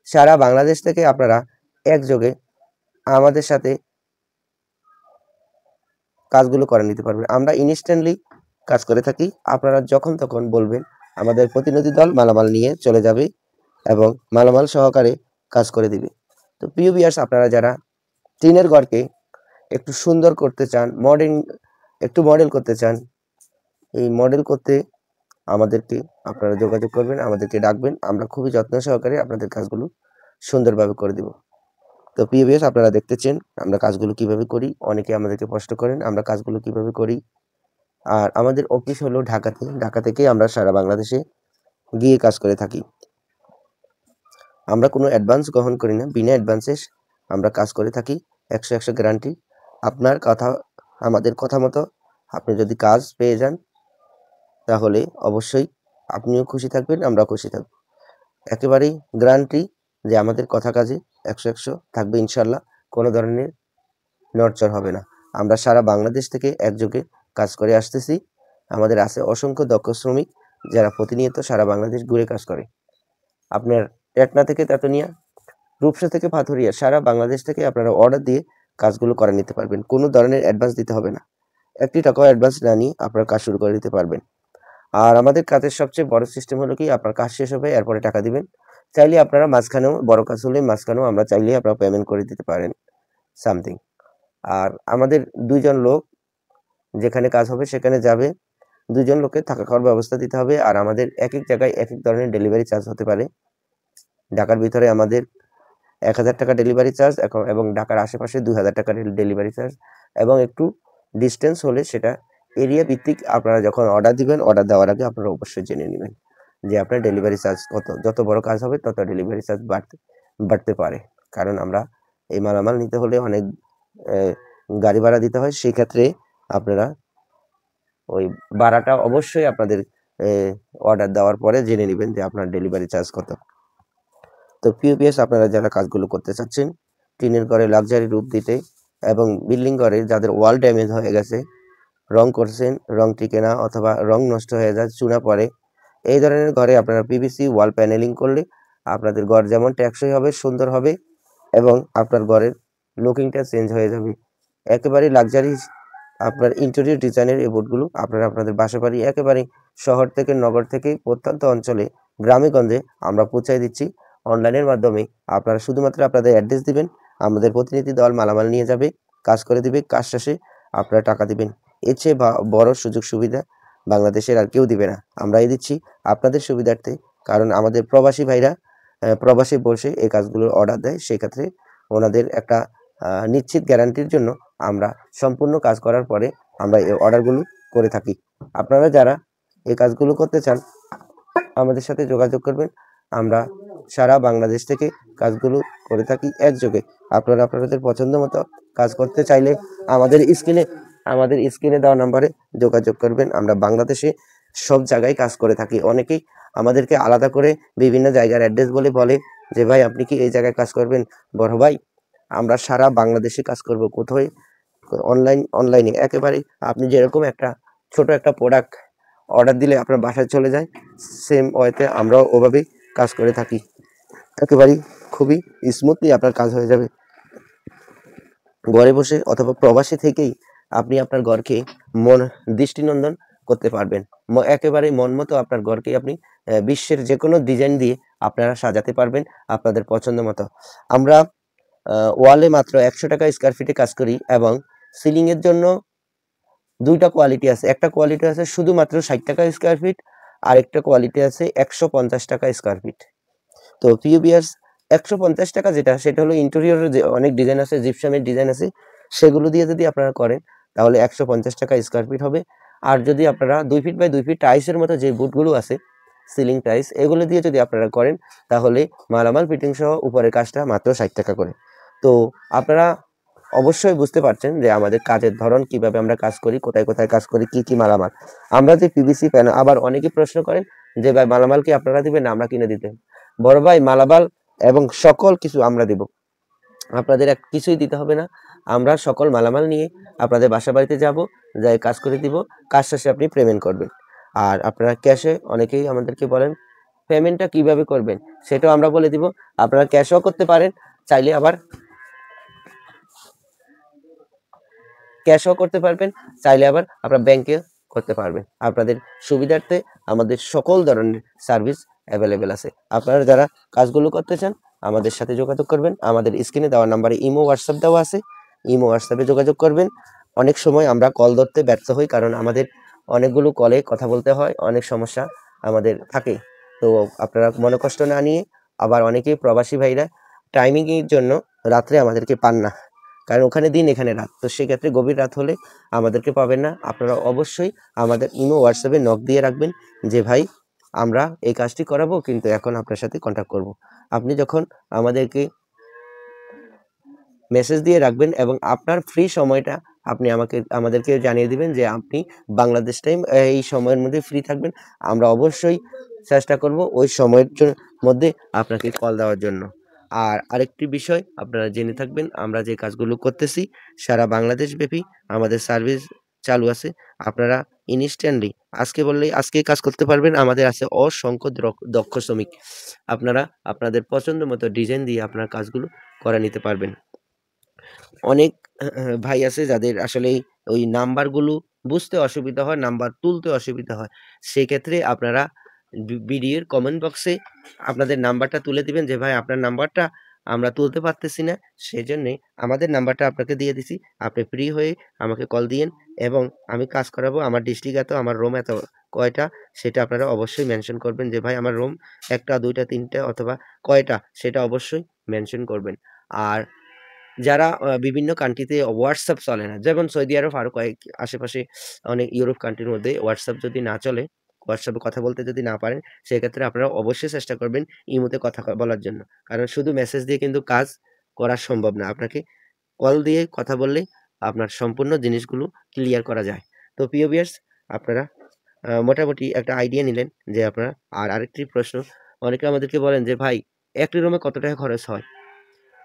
সারা বাংলাদেশ থেকে আপনারা একযোগে আমাদের সাথে কাজগুলো করে নিতে পারবেন। আমরা ইনস্ট্যান্টলি কাজ করে থাকি। আপনারা যখন তখন বলবেন আমাদের প্রতিনিধি দল মালামাল নিয়ে চলে যাবে এবং মালামাল সহকারে কাজ করে দিবে। তো প্রিয় ভিউয়ার্স, আপনারা যারা টিনের ঘরকে একটু সুন্দর করতে চান, মডেল করতে চান, এই মডেল করতে আমাদেরকে আপনারা যোগাযোগ করবেন, আমাদেরকে ডাকবেন। আমরা খুবই যত্ন সহকারে আপনাদের কাজগুলো সুন্দরভাবে করে দিব। তো প্রিয় ভিউয়ার্স, আপনারা দেখতেছেন আমরা কাজগুলো কিভাবে করি। অনেকে আমাদেরকে প্রশ্ন করেন আমরা কাজগুলো কিভাবে করি। আর আমাদের অফিস হলো ঢাকাতে। ঢাকা থেকে আমরা সারা বাংলাদেশে গিয়ে কাজ করে থাকি। আমরা কোনো অ্যাডভান্স গ্রহণ করি না। বিনা অ্যাডভান্সে আমরা কাজ করে থাকি। 100 গ্যারান্টি। আপনার কথা আমাদের কথা মতো আপনি যদি কাজ পেয়ে যান তাহলে অবশ্যই আপনিও খুশি থাকবেন, আমরাও খুশি থাকব। একেবারেই গ্যারান্টি যে আমাদের কথা কাজে 100 থাকবে ইনশাল্লাহ। কোনো ধরনের নড়চড় হবে না। আমরা সারা বাংলাদেশ থেকে একযোগে কাজ করে আসতেছি। আমাদের আছে অসংখ্য দক্ষ শ্রমিক যারা প্রতিনিয়ত সারা বাংলাদেশ ঘুরে কাজ করে। আপনার টেকনা থেকে তেতুলিয়া, রূপসা থেকে পাথুরিয়া সারা বাংলাদেশ থেকে আপনারা অর্ডার দিয়ে কাজগুলো করে নিতে পারবেন। কোনো ধরনের অ্যাডভান্স দিতে হবে না। 1টি টাকাও অ্যাডভান্স না নিয়ে আপনার কাজ শুরু করে দিতে পারবেন। আর আমাদের কাজের সবচেয়ে বড় সিস্টেম হলো কি আপনার কাজ শেষ হবে এরপরে টাকা দিবেন। চাইলে আপনারা মাঝখানেও বড় কাজ হলে মাঝখানেও আমরা চাইলে আপনারা পেমেন্ট করে দিতে পারেন সামথিং। আর আমাদের 2 জন লোক যেখানে কাজ হবে সেখানে যাবে। 2 জন লোকের থাকা খাওয়ার ব্যবস্থা দিতে হবে। আর আমাদের এক এক জায়গায় এক এক ধরনের ডেলিভারি চার্জ হতে পারে। ঢাকার ভিতরে আমাদের 1000 টাকা ডেলিভারি চার্জ এবং ঢাকার আশেপাশে 2000 টাকা ডেলিভারি চার্জ এবং একটু ডিস্টেন্স হলে সেটা এরিয়া ভিত্তিক। আপনারা যখন অর্ডার দিবেন অর্ডার দেওয়ার আগে আপনারা অবশ্যই জেনে নেবেন যে আপনার ডেলিভারি চার্জ কত। যত বড় কাজ হবে তত ডেলিভারি চার্জ বাড়তে পারে। কারণ আমরা এই মালামাল নিতে হলে অনেক গাড়ি ভাড়া দিতে হয়। সেই ক্ষেত্রে আপনারা ওই ভাড়াটা অবশ্যই আপনাদের অর্ডার দেওয়ার পরে জেনে নেবেন যে আপনার ডেলিভারি চার্জ কত। তো প্রিয় ভিউয়ার্স, আপনারা যারা কাজগুলো করতে চাচ্ছেন টিনের ঘরে লাক্সারি রূপ দিতে এবং বিল্ডিং ঘরে যাদের ওয়াল ড্যামেজ হয়ে গেছে, রং করছেন, রং টিকে না অথবা রং নষ্ট হয়ে যায়, চুনা পড়ে, এই ধরনের ঘরে আপনারা পিভিসি ওয়াল প্যানেলিং করলে আপনাদের ঘর যেমন টেকসই হবে, সুন্দর হবে এবং আপনার ঘরের লুকিংটা চেঞ্জ হয়ে যাবে। একেবারে লাক্সারি আপনার ইন্টেরিয়র ডিজাইনের এই বোর্ডগুলো আপনারা আপনাদের বাসা বাড়ি একেবারে শহর থেকে, নগর থেকে, প্রত্যন্ত অঞ্চলে, গ্রামে গঞ্জে আমরা পৌঁছায় দিচ্ছি অনলাইনের মাধ্যমে। আপনারা শুধুমাত্র আপনাদের অ্যাড্রেস দিবেন, আমাদের প্রতিনিধি দল মালামাল নিয়ে যাবে, কাজ করে দিবে। কাজ শেষে আপনারা টাকা দিবেন। এর চেয়ে বড় সুযোগ সুবিধা বাংলাদেশের আর কেউ দিবে না। আমরাই দিচ্ছি আপনাদের সুবিধার্থে। কারণ আমাদের প্রবাসী ভাইরা প্রবাসে বসে এই কাজগুলোর অর্ডার দেয়। সেক্ষেত্রে ওনাদের একটা নিশ্চিত গ্যারান্টির জন্য আমরা সম্পূর্ণ কাজ করার পরে আমরা এই অর্ডারগুলো করে থাকি। আপনারা যারা এই কাজগুলো করতে চান আমাদের সাথে যোগাযোগ করবেন। আমরা সারা বাংলাদেশ থেকে কাজগুলো করে থাকি একযোগে। আপনারা আপনাদের পছন্দ মতো কাজ করতে চাইলে আমাদের স্ক্রিনে দেওয়া নাম্বারে যোগাযোগ করবেন। আমরা বাংলাদেশে সব জায়গায় কাজ করে থাকি। অনেকেই আমাদেরকে আলাদা করে বিভিন্ন জায়গার অ্যাড্রেস বলে যে ভাই আপনি কি এই জায়গায় কাজ করবেন। বড় ভাই, আমরা সারা বাংলাদেশে কাজ করব। কোথায়? অনলাইনে একেবারে আপনি যেরকম একটা ছোট একটা প্রোডাক্ট অর্ডার দিলে আপনার বাসায় চলে যায়, সেম ওয়েতে আমরাও ওভাবেই কাজ করে থাকি। একেবারেই খুবই স্মুথলি আপনার কাজ হয়ে যাবে। ঘরে বসে অথবা প্রবাসী থেকেই আপনি আপনার ঘরকে দৃষ্টিনন্দন করতে পারবেন। একেবারে মন মতো আপনার ঘরকে আপনি বিশ্বের যে কোনো ডিজাইন দিয়ে আপনারা সাজাতে পারবেন আপনাদের পছন্দ মতো। আমরা ওয়ালে মাত্র 100 টাকা স্কোয়ার ফিটে কাজ করি এবং সিলিংয়ের জন্য দুইটা কোয়ালিটি আছে। একটা কোয়ালিটি আছে শুধুমাত্র 60 টাকা স্কোয়ার ফিট, আর একটা কোয়ালিটি আছে 150 টাকা স্কোয়ার ফিট। তো প্রিয় ভিউয়ার্স, 150 টাকা যেটা, সেটা হলো ইন্টেরিয়রের যে অনেক ডিজাইন আছে, জিপসামের ডিজাইন আছে, সেগুলো দিয়ে যদি আপনারা করেন তাহলে 150 টাকা স্কোয়ার ফিট হবে। আর যদি আপনারা 2 ফিট বাই 2 ফিট টাইলসের মতো যে বুটগুলো আছে, সিলিং টাইলস, এগুলো দিয়ে যদি আপনারা করেন তাহলে মালামাল ফিটিং সহ উপরের কাজটা মাত্র 60 টাকা করে। তো আপনারা অবশ্যই বুঝতে পারছেন যে আমাদের কাজের ধরন, কিভাবে আমরা কাজ করি, কোথায় কোথায় কাজ করি, কি কি মালামাল আমরা যে পিভিসি প্যানেল। আবার অনেকে প্রশ্ন করেন যে ভাই মালামাল কি আপনারা দিবেন না আমরা কিনে দিতে? বড় ভাই, মালামাল এবং সকল কিছু আমরা দিব, আপনাদের কিছুই দিতে হবে না। আমরা সকল মালামাল নিয়ে আপনাদের বাসা বাড়িতে যাব, যাই কাজ করে দিব, কাজ শেষে আপনি পেমেন্ট করবেন। আর আপনারা ক্যাশে, অনেকেই আমাদেরকে বলেন পেমেন্টটা কিভাবে করবেন, সেটাও আমরা বলে দিব। আপনারা ক্যাশও করতে পারেন, চাইলে আবার ক্যাশও করতে পারবেন, চাইলে আবার আপনার ব্যাংকে করতে পারবেন। আপনাদের সুবিধার্থে আমাদের সকল ধরনের সার্ভিস অ্যাভেলেবেল আছে। আপনারা যারা কাজগুলো করতে চান আমাদের সাথে যোগাযোগ করবেন। আমাদের স্ক্রিনে দেওয়া নাম্বারে ইমো হোয়াটসঅ্যাপ দেওয়া আছে, ইমো হোয়াটসঅ্যাপে যোগাযোগ করবেন। অনেক সময় আমরা কল ধরতে ব্যর্থ হই, কারণ আমাদের অনেকগুলো কলে কথা বলতে হয়, অনেক সমস্যা আমাদের থাকে। তো আপনারা মনে কষ্ট না নিয়ে, আবার অনেকেই প্রবাসী ভাইরা টাইমিংয়ের জন্য রাত্রে আমাদেরকে পান না, কারণ ওখানে দিন এখানে রাত, তো সেক্ষেত্রে গভীর রাত হলে আমাদেরকে পাবেন না। আপনারা অবশ্যই আমাদের ইমো হোয়াটসঅ্যাপে নক দিয়ে রাখবেন যে ভাই আমরা এই কাজটি করাবো, কিন্তু এখন আপনার সাথে কন্ট্যাক্ট করব। আপনি যখন আমাদেরকে মেসেজ দিয়ে রাখবেন এবং আপনার ফ্রি সময়টা আপনি আমাদেরকে জানিয়ে দিবেন যে আপনি বাংলাদেশ টাইম এই সময়ের মধ্যে ফ্রি থাকবেন, আমরা অবশ্যই চেষ্টা করব ওই সময়ের মধ্যে আপনাকে কল দেওয়ার জন্য। আর আরেকটি বিষয় আপনারা জেনে থাকবেন, আমরা যে কাজগুলো করতেছি সারা বাংলাদেশ ব্যাপী আমাদের সার্ভিস চালু আছে। আপনারা ইনস্ট্যান্টলি আজকে বললেই আজকে কাজ করতে পারবেন। আমাদের আছে অসংখ্য দক্ষ শ্রমিক, আপনারা আপনাদের পছন্দ মতো ডিজাইন দিয়ে আপনার কাজগুলো করে নিতে পারবেন। অনেক ভাই আছে যাদের আসলে ওই নাম্বারগুলো বুঝতে অসুবিধা হয়, নাম্বার তুলতে অসুবিধা হয়। সেক্ষেত্রে আপনারা ভিডিওর কমেন্ট বক্সে আপনাদের নাম্বারটা তুলে দিবেন যে ভাই আপনার নাম্বারটা আমরা তুলতে পারতেছি না, সেজন্যে আমাদের নাম্বারটা আপনাকে দিয়ে দিছি। আপনি ফ্রি হয়ে আমাকে কল দিয়েন এবং আমি কাজ করাবো। আমার ডিস্ট্রিক্ট এত, আমার রুম এত কয়টা, সেটা আপনারা অবশ্যই মেনশন করবেন যে ভাই আমার রুম 1টা 2টা 3টা অথবা কয়টা, সেটা অবশ্যই মেনশন করবেন। আর যারা বিভিন্ন কান্ট্রিতে হোয়াটসঅ্যাপ চলে না, যেমন সৌদি আরব, আরো কয়েক আশেপাশে অনেক ইউরোপ কান্ট্রির মধ্যে হোয়াটসঅ্যাপ যদি না চলে, হোয়াটসঅ্যাপে কথা বলতে যদি না পারেন, সেক্ষেত্রে আপনারা অবশ্যই চেষ্টা করবেন ইমোতে কথা বলার জন্য। কারণ শুধু মেসেজ দিয়ে কিন্তু কাজ করা সম্ভব না, আপনাকে কল দিয়ে কথা বললেই আপনার সম্পূর্ণ জিনিসগুলো ক্লিয়ার করা যায়। তো প্রিয় ভিউয়ার্স, আপনারা মোটামুটি একটা আইডিয়া নিলেন যে আপনারা। আর আরেকটি প্রশ্ন, অনেকে আমাদেরকে বলেন যে ভাই একটি রুমে কত টাকা খরচ হয়?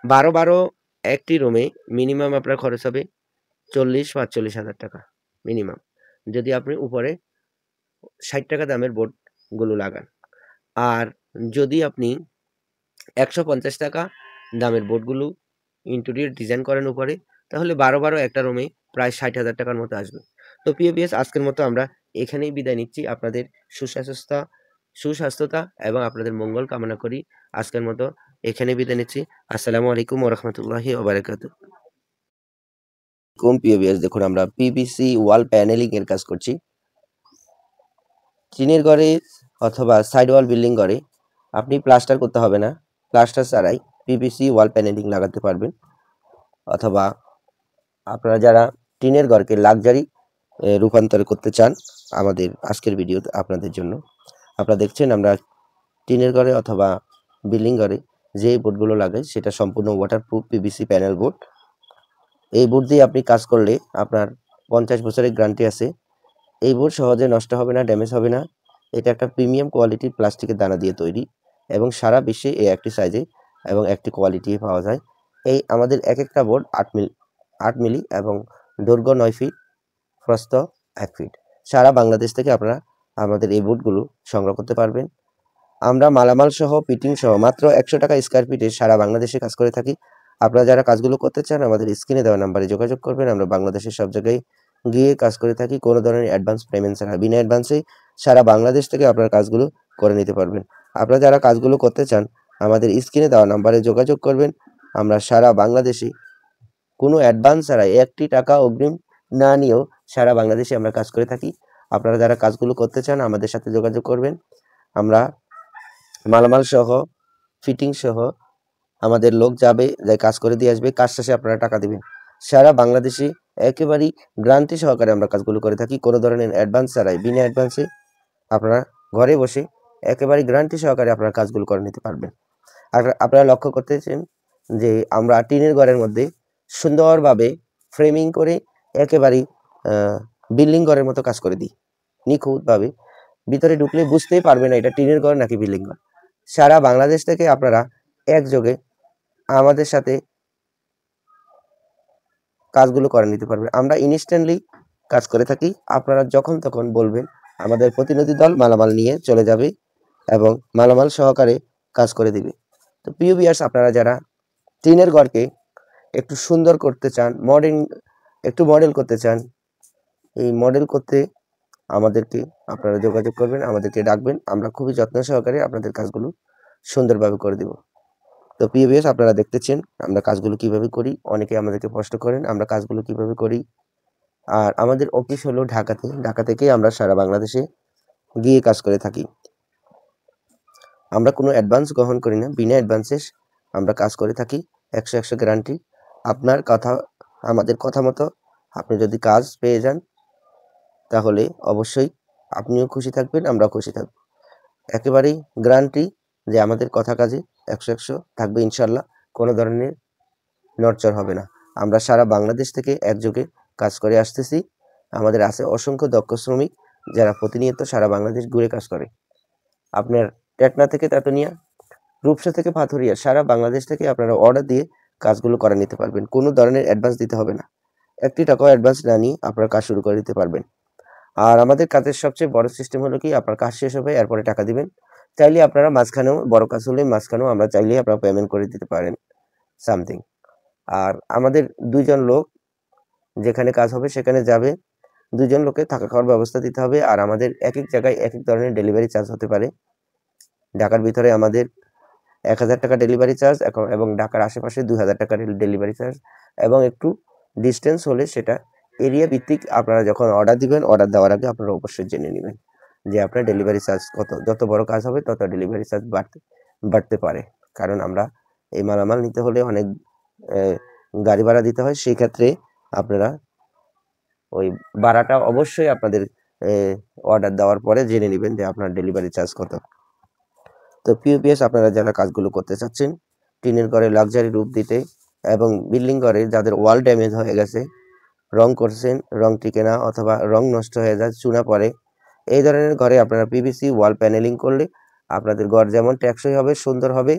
12 একটি রুমে মিনিমাম আপনার খরচ হবে 40-45 হাজার টাকা মিনিমাম, যদি আপনি উপরে 60 টাকা দামের বোর্ডগুলো লাগান। আর যদি আপনি 150 টাকা দামের বোর্ডগুলো ইন্টেরিয়র ডিজাইন করেন উপরে, তাহলে 12 একটা রুমে প্রায় 60,000 টাকার মতো আসবে। তো প্রিয় ভিউয়ার্স, আজকের মতো আমরা এখানেই বিদায় নিচ্ছি। আপনাদের সুস্বাস্থ্যতা এবং আপনাদের মঙ্গল কামনা করি। আজকের মতো এখানেই বিদায় নিচ্ছি। আসসালামু আলাইকুম ওয়া রাহমাতুল্লাহি ওয়া বারাকাতুহু। প্রিয় ভিউয়ার্স, দেখুন আমরা পিভিসি ওয়াল প্যানেলিং এর কাজ করছি। টিনের ঘরে অথবা সাইড ওয়াল বিল্ডিং ঘরে আপনি প্লাস্টার করতে হবে না, প্লাস্টার ছাড়াই পিভিসি ওয়াল প্যানেলিং লাগাতে পারবেন। অথবা আপনারা যারা টিনের ঘরকে লাক্সারি রূপান্তর করতে চান, আমাদের আজকের ভিডিও আপনাদের জন্য। আপনারা দেখছেন আমরা টিনের ঘরে অথবা বিল্ডিং ঘরে যে বোর্ডগুলো লাগাই সেটা সম্পূর্ণ ওয়াটারপ্রুফ পিভিসি প্যানেল বোর্ড। এই বোর্ড দিয়ে আপনি কাজ করলে আপনার 50 বছরের গ্যারান্টি আছে। এই বোর্ড সহজে নষ্ট হবে না, ড্যামেজ হবে না। এটা একটা প্রিমিয়াম কোয়ালিটির প্লাস্টিকের দানা দিয়ে তৈরি এবং সারা বিশ্বে এই একটি সাইজে এবং একটি কোয়ালিটি পাওয়া যায়। এই আমাদের এক একটা বোর্ড 8 মিলি এবং দৈর্ঘ্য 9 ফিট, প্রস্থ 1 ফিট। সারা বাংলাদেশ থেকে আপনারা আমাদের এই বুটগুলো সংগ্রহ করতে পারবেন। আমরা মালামাল সহ ফিটিং সহ মাত্র 100 টাকা স্কয়ার ফিটে সারা বাংলাদেশে কাজ করে থাকি। আপনারা যারা কাজগুলো করতে চান আমাদের স্ক্রিনে দেওয়া নাম্বারে যোগাযোগ করবেন। আমরা বাংলাদেশের সব জায়গায় গিয়ে কাজ করে থাকি, কোনো ধরনের অ্যাডভান্স পেমেন্ট ছাড়া। বিনা অ্যাডভান্সেই সারা বাংলাদেশ থেকে আপনারা কাজগুলো করে নিতে পারবেন। আপনারা যারা কাজগুলো করতে চান আমাদের স্ক্রিনে দেওয়া নাম্বারে যোগাযোগ করবেন। আমরা সারা বাংলাদেশে কোনো অ্যাডভান্স ছাড়াই 1টি টাকা অগ্রিম না নিয়েও সারা বাংলাদেশে আমরা কাজ করে থাকি। আপনারা যারা কাজগুলো করতে চান আমাদের সাথে যোগাযোগ করবেন। আমরা মালামাল সহ ফিটিং সহ আমাদের লোক যাবে, কাজ করে দিয়ে আসবে, কাজ শেষে আপনারা টাকা দিবেন। সারা বাংলাদেশে একেবারেই গ্যারান্টি সহকারে আমরা কাজগুলো করে থাকি, কোনো ধরনের অ্যাডভান্স ছাড়াই। বিনা অ্যাডভান্সে আপনারা ঘরে বসে একেবারে গ্যারান্টি সহকারে আপনারা কাজগুলো করে নিতে পারবেন। আর আপনারা লক্ষ্য করতেছেন যে আমরা টিনের ঘরের মধ্যে সুন্দরভাবে ফ্রেমিং করে একেবারেই বিল্ডিং ঘরের মতো কাজ করে দিই, নিখুঁতভাবে। ভিতরে ঢুকলে বুঝতেই পারবে না এটা টিনের ঘর নাকি বিল্ডিং ঘর। সারা বাংলাদেশ থেকে আপনারা একযোগে আমাদের সাথে কাজগুলো করে নিতে পারবেন। আমরা ইনস্ট্যান্টলি কাজ করে থাকি। আপনারা যখন তখন বলবেন, আমাদের প্রতিনিধি দল মালামাল নিয়ে চলে যাবে এবং মালামাল সহকারে কাজ করে দিবে। তো প্রিয় ভিউয়ার্স, আপনারা যারা টিনের ঘরকে একটু সুন্দর করতে চান, মডেল করতে চান, এই মডেল করতে আমাদেরকে আপনারা যোগাযোগ করবেন, আমাদেরকে ডাকবেন। আমরা খুবই যত্ন সহকারে আপনাদের কাজগুলো সুন্দরভাবে করে দেব। তো প্রিয় ভিউয়ার্স, আপনারা দেখতেছেন আমরা কাজগুলো কিভাবে করি। অনেকে আমাদেরকে প্রশ্ন করেন আমরা কাজগুলো কিভাবে করি। আর আমাদের অফিস হলো ঢাকাতে। ঢাকা থেকে আমরা সারা বাংলাদেশে গিয়ে কাজ করে থাকি। আমরা কোনো অ্যাডভান্স গ্রহণ করি না, বিনা অ্যাডভান্সে আমরা কাজ করে থাকি। 100 গ্যারান্টি। আপনার কথা, আমাদের কথা মতো আপনি যদি কাজ পেয়ে যান তাহলে অবশ্যই আপনিও খুশি থাকবেন, আমরাও খুশি থাকব। একেবারেই গ্যারান্টি যে আমাদের কথা কাজে 100 থাকবে ইনশাল্লাহ, কোনো ধরনের নড়চড় হবে না। আমরা সারা বাংলাদেশ থেকে একযোগে কাজ করে আসতেছি। আমাদের আছে অসংখ্য দক্ষ শ্রমিক যারা প্রতিনিয়ত সারা বাংলাদেশ ঘুরে কাজ করে। আপনার টেকনা থেকে তেতুলিয়া, রূপসা থেকে পাথুরিয়া, সারা বাংলাদেশ থেকে আপনারা অর্ডার দিয়ে কাজগুলো করে নিতে পারবেন। কোনো ধরনের অ্যাডভান্স দিতে হবে না। 1টি টাকাও অ্যাডভান্স না নিয়ে আপনারা কাজ শুরু করে দিতে পারবেন। আর আমাদের কাজের সবচেয়ে বড় সিস্টেম হলো কি, আপনার কাজ শেষ হবে এরপরে টাকা দিবেন। চাইলে আপনারা মাঝখানেও, বড় কাজ হলে মাঝখানেও আমরা চাইলে আপনারা পেমেন্ট করে দিতে পারেন সামথিং। আর আমাদের 2জন লোক যেখানে কাজ হবে সেখানে যাবে, 2জন লোকে থাকা খাওয়ার ব্যবস্থা দিতে হবে। আর আমাদের এক এক জায়গায় এক এক ধরনের ডেলিভারি চার্জ হতে পারে। ঢাকার ভিতরে আমাদের 1000 টাকা ডেলিভারি চার্জ এবং ঢাকার আশেপাশে 2000 টাকা ডেলিভারি চার্জ, এবং একটু ডিস্টেন্স হলে সেটা এরিয়া ভিত্তিক। আপনারা যখন অর্ডার দিবেন, অর্ডার দেওয়ার আগে আপনারা অবশ্যই জেনে নেবেন যে আপনার ডেলিভারি চার্জ কত। যত বড় কাজ হবে তত ডেলিভারি চার্জ বাড়তে পারে, কারণ আমরা এই মালামাল নিতে হলে অনেক গাড়ি ভাড়া দিতে হয়। সেই ক্ষেত্রে আপনারা ওই ভাড়াটা অবশ্যই আপনাদের অর্ডার দেওয়ার পরে জেনে নেবেন যে আপনার ডেলিভারি চার্জ কত। তো পিওপিএস, আপনারা যারা কাজগুলো করতে চাচ্ছেন টিনের ঘরে লাক্সারি রূপ দিতে এবং বিল্ডিং ঘরে যাদের ওয়াল ড্যামেজ হয়ে গেছে, রং করছেন, রং টিকে না অথবা রং নষ্ট হয়ে যায়, চুনা পড়ে, এই ধরনের ঘরে আপনারা পিভিসি ওয়াল প্যানেলিং করলে আপনাদের ঘর যেমন টেকসই হবে, সুন্দর হবে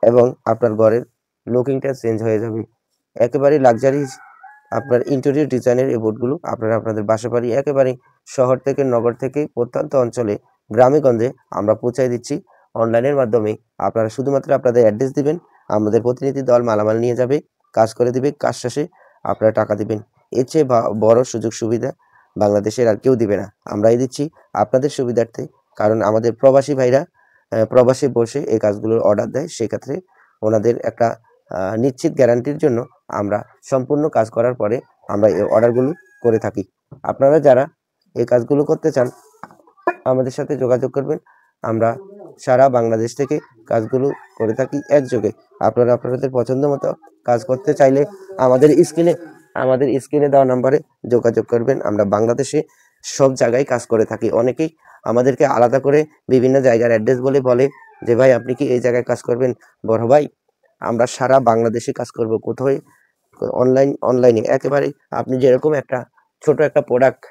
এবং আপনার ঘরের লুকিংটা চেঞ্জ হয়ে যাবে। একেবারে লাক্সারি আপনার ইন্টেরিয়র ডিজাইনের এই বোর্ডগুলো আপনারা আপনাদের বাসা বাড়ি, একেবারে শহর থেকে, নগর থেকে, প্রত্যন্ত অঞ্চলে, গ্রামে গঞ্জে আমরা পৌঁছায় দিচ্ছি অনলাইনের মাধ্যমে। আপনারা শুধুমাত্র আপনাদের অ্যাড্রেস দিবেন, আমাদের প্রতিনিধি দল মালামাল নিয়ে যাবে, কাজ করে দিবে, কাজ শেষে আপনারা টাকা দিবেন। এর চেয়ে বড় সুযোগ সুবিধা বাংলাদেশের আর কেউ দিবে না, আমরাই দিচ্ছি আপনাদের সুবিধার্থে। কারণ আমাদের প্রবাসী ভাইরা প্রবাসে বসে এই কাজগুলোর অর্ডার দেয়, সেক্ষেত্রে ওনাদের একটা নিশ্চিত গ্যারান্টির জন্য আমরা সম্পূর্ণ কাজ করার পরে আমরা এই অর্ডারগুলো করে থাকি। আপনারা যারা এই কাজগুলো করতে চান আমাদের সাথে যোগাযোগ করবেন। আমরা সারা বাংলাদেশ থেকে কাজগুলো করে থাকি একযোগে। আপনারা আপনাদের পছন্দ মতো কাজ করতে চাইলে আমাদের স্ক্রিনে দেওয়া নাম্বারে যোগাযোগ করবেন। আমরা বাংলাদেশে সব জায়গায় কাজ করে থাকি। অনেকেই আমাদেরকে আলাদা করে বিভিন্ন জায়গার অ্যাড্রেস বলে যে ভাই আপনি কি এই জায়গায় কাজ করবেন। বড় ভাই, আমরা সারা বাংলাদেশে কাজ করব। কোথায়? অনলাইনে একেবারে আপনি যেরকম একটা ছোট একটা প্রোডাক্ট